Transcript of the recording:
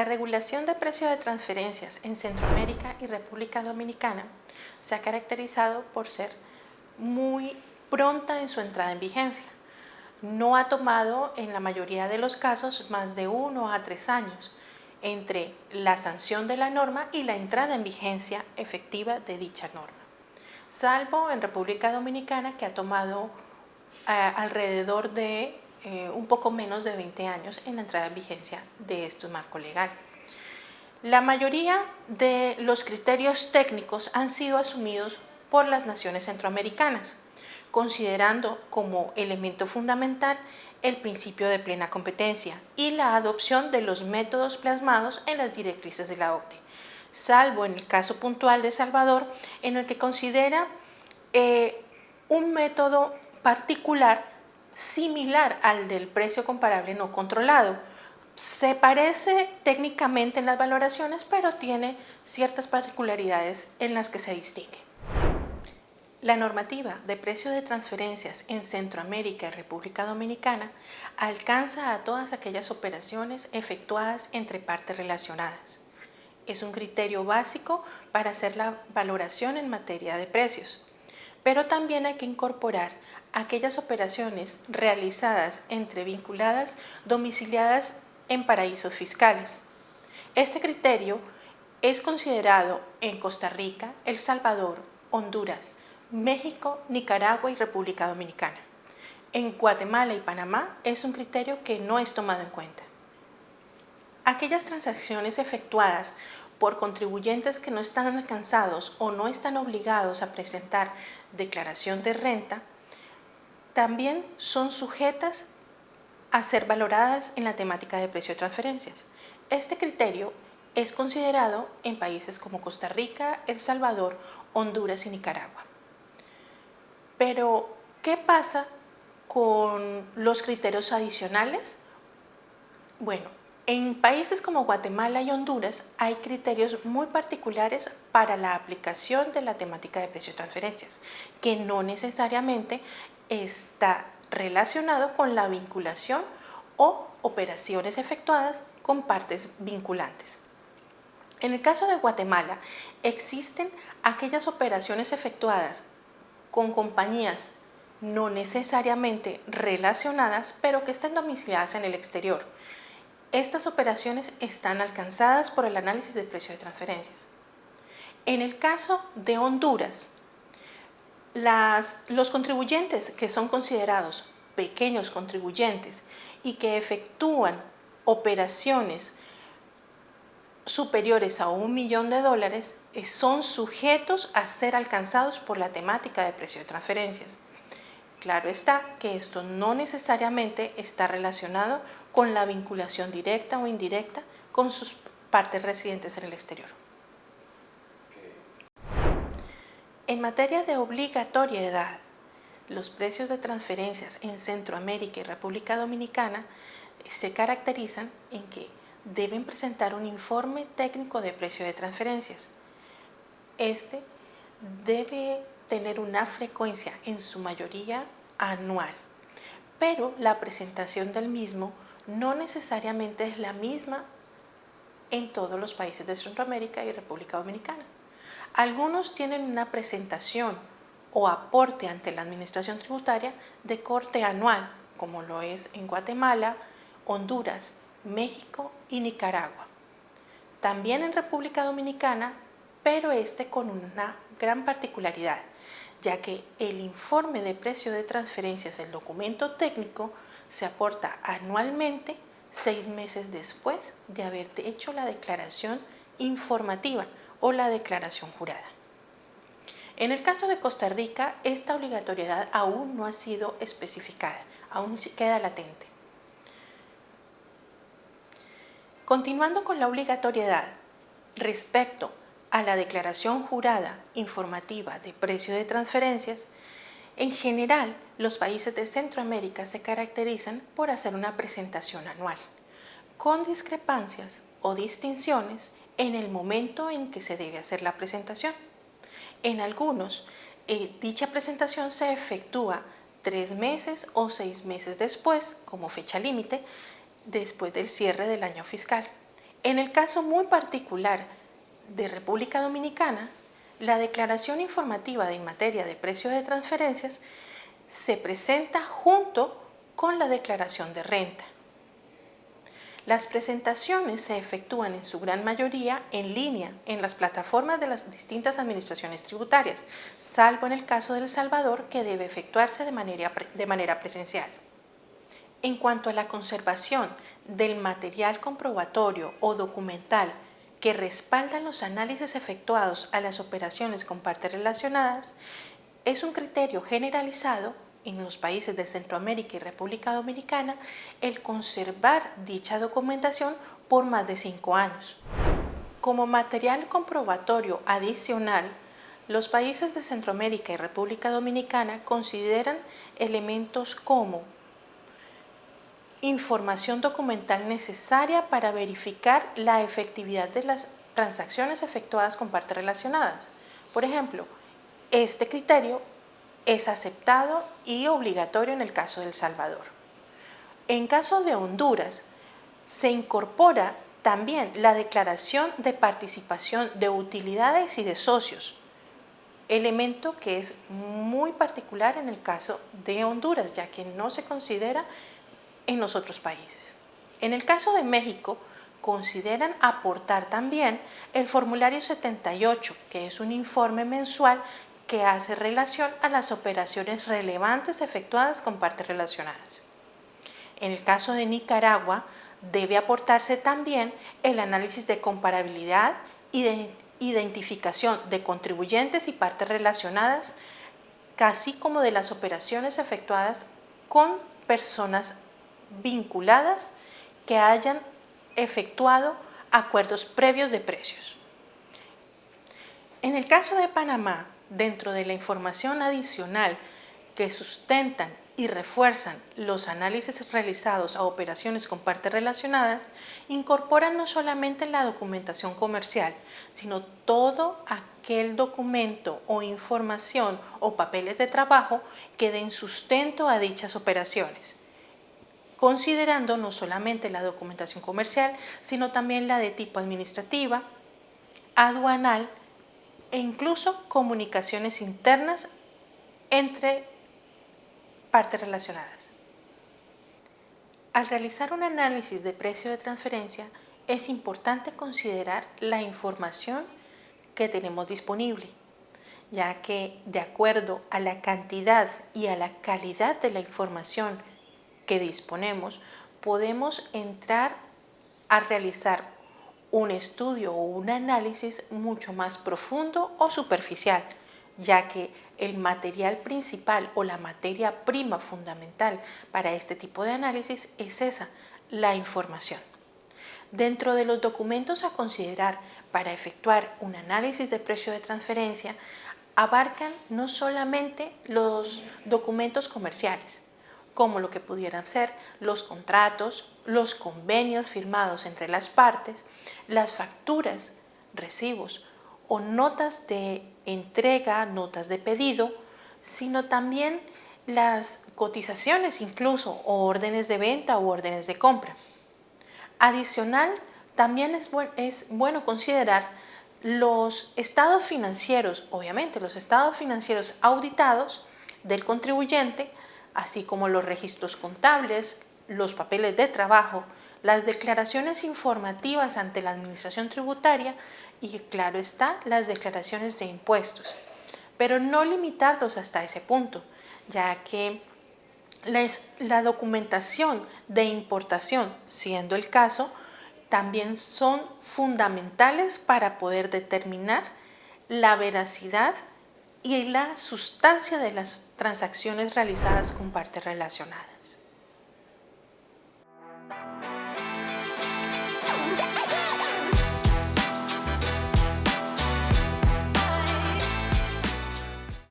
regulación de precios de transferencias en Centroamérica y República Dominicana se ha caracterizado por ser muy pronta en su entrada en vigencia. No ha tomado en la mayoría de los casos más de 1 a 3 años entre la sanción de la norma y la entrada en vigencia efectiva de dicha norma, salvo en República Dominicana, que ha tomado alrededor de un poco menos de 20 años en la entrada en vigencia de este marco legal. La mayoría de los criterios técnicos han sido asumidos por las naciones centroamericanas, considerando como elemento fundamental el principio de plena competencia y la adopción de los métodos plasmados en las directrices de la OCDE, salvo en el caso puntual de Salvador, en el que considera un método particular similar al del precio comparable no controlado. Se parece técnicamente en las valoraciones, pero tiene ciertas particularidades en las que se distingue. La normativa de precio de transferencias en Centroamérica y República Dominicana alcanza a todas aquellas operaciones efectuadas entre partes relacionadas. Es un criterio básico para hacer la valoración en materia de precios, pero también hay que incorporar aquellas operaciones realizadas entre vinculadas domiciliadas en paraísos fiscales. Este criterio es considerado en Costa Rica, El Salvador, Honduras, México, Nicaragua y República Dominicana. En Guatemala y Panamá es un criterio que no es tomado en cuenta. Aquellas transacciones efectuadas por contribuyentes que no están alcanzados o no están obligados a presentar declaración de renta también son sujetas a ser valoradas en la temática de precio de transferencias. Este criterio es considerado en países como Costa Rica, El Salvador, Honduras y Nicaragua. Pero, ¿qué pasa con los criterios adicionales? Bueno, en países como Guatemala y Honduras hay criterios muy particulares para la aplicación de la temática de precio de transferencias, que no necesariamente está relacionado con la vinculación o operaciones efectuadas con partes vinculantes. En el caso de Guatemala, existen aquellas operaciones efectuadas con compañías no necesariamente relacionadas, pero que están domiciliadas en el exterior. Estas operaciones están alcanzadas por el análisis de precio de transferencias. En el caso de Honduras, los contribuyentes que son considerados pequeños contribuyentes y que efectúan operaciones superiores a $1 millón son sujetos a ser alcanzados por la temática de precio de transferencias. Claro está que esto no necesariamente está relacionado con la vinculación directa o indirecta con sus partes residentes en el exterior. En materia de obligatoriedad, los precios de transferencias en Centroamérica y República Dominicana se caracterizan en que deben presentar un informe técnico de precio de transferencias. Este debe tener una frecuencia en su mayoría anual, pero la presentación del mismo no necesariamente es la misma en todos los países de Centroamérica y República Dominicana. Algunos tienen una presentación o aporte ante la administración tributaria de corte anual, como lo es en Guatemala, Honduras, México y Nicaragua. También en República Dominicana, pero con una gran particularidad, ya que el informe de precio de transferencias, el documento técnico, se aporta anualmente 6 meses después de haber hecho la declaración informativa o la declaración jurada. En el caso de Costa Rica, esta obligatoriedad aún no ha sido especificada, aún queda latente. Continuando con la obligatoriedad respecto a la declaración jurada informativa de precio de transferencias, en general los países de Centroamérica se caracterizan por hacer una presentación anual, con discrepancias o distinciones en el momento en que se debe hacer la presentación. En algunos, dicha presentación se efectúa 3 meses o 6 meses después, como fecha límite, después del cierre del año fiscal. En el caso muy particular de República Dominicana, la declaración informativa en materia de precios de transferencias se presenta junto con la declaración de renta. Las presentaciones se efectúan en su gran mayoría en línea en las plataformas de las distintas administraciones tributarias, salvo en el caso de El Salvador, que debe efectuarse de manera presencial. En cuanto a la conservación del material comprobatorio o documental que respaldan los análisis efectuados a las operaciones con partes relacionadas, es un criterio generalizado en los países de Centroamérica y República Dominicana el conservar dicha documentación por más de 5 años. Como material comprobatorio adicional, los países de Centroamérica y República Dominicana consideran elementos como información documental necesaria para verificar la efectividad de las transacciones efectuadas con partes relacionadas. Por ejemplo, este criterio es aceptado y obligatorio en el caso de El Salvador. En caso de Honduras, se incorpora también la declaración de participación de utilidades y de socios, elemento que es muy particular en el caso de Honduras, ya que no se considera en los otros países. En el caso de México, consideran aportar también el formulario 78, que es un informe mensual que hace relación a las operaciones relevantes efectuadas con partes relacionadas. En el caso de Nicaragua, debe aportarse también el análisis de comparabilidad y de identificación de contribuyentes y partes relacionadas, así como de las operaciones efectuadas con personas vinculadas que hayan efectuado acuerdos previos de precios. En el caso de Panamá, dentro de la información adicional que sustentan y refuerzan los análisis realizados a operaciones con partes relacionadas, incorporan no solamente la documentación comercial, sino todo aquel documento o información o papeles de trabajo que den sustento a dichas operaciones, considerando no solamente la documentación comercial, sino también la de tipo administrativa, aduanal e incluso comunicaciones internas entre partes relacionadas. Al realizar un análisis de precio de transferencia, es importante considerar la información que tenemos disponible, ya que de acuerdo a la cantidad y a la calidad de la información que disponemos, podemos entrar a realizar un estudio o un análisis mucho más profundo o superficial, ya que el material principal o la materia prima fundamental para este tipo de análisis es esa, la información. Dentro de los documentos a considerar para efectuar un análisis de precio de transferencia, abarcan no solamente los documentos comerciales, como lo que pudieran ser los contratos, los convenios firmados entre las partes, las facturas, recibos o notas de entrega, notas de pedido, sino también las cotizaciones incluso o órdenes de venta o órdenes de compra. Adicional, también es bueno considerar los estados financieros, obviamente los estados financieros auditados del contribuyente, así como los registros contables, los papeles de trabajo, las declaraciones informativas ante la administración tributaria y, claro está, las declaraciones de impuestos. Pero no limitarlos hasta ese punto, ya que la documentación de importación, siendo el caso, también son fundamentales para poder determinar la veracidad y la sustancia de las transacciones realizadas con partes relacionadas.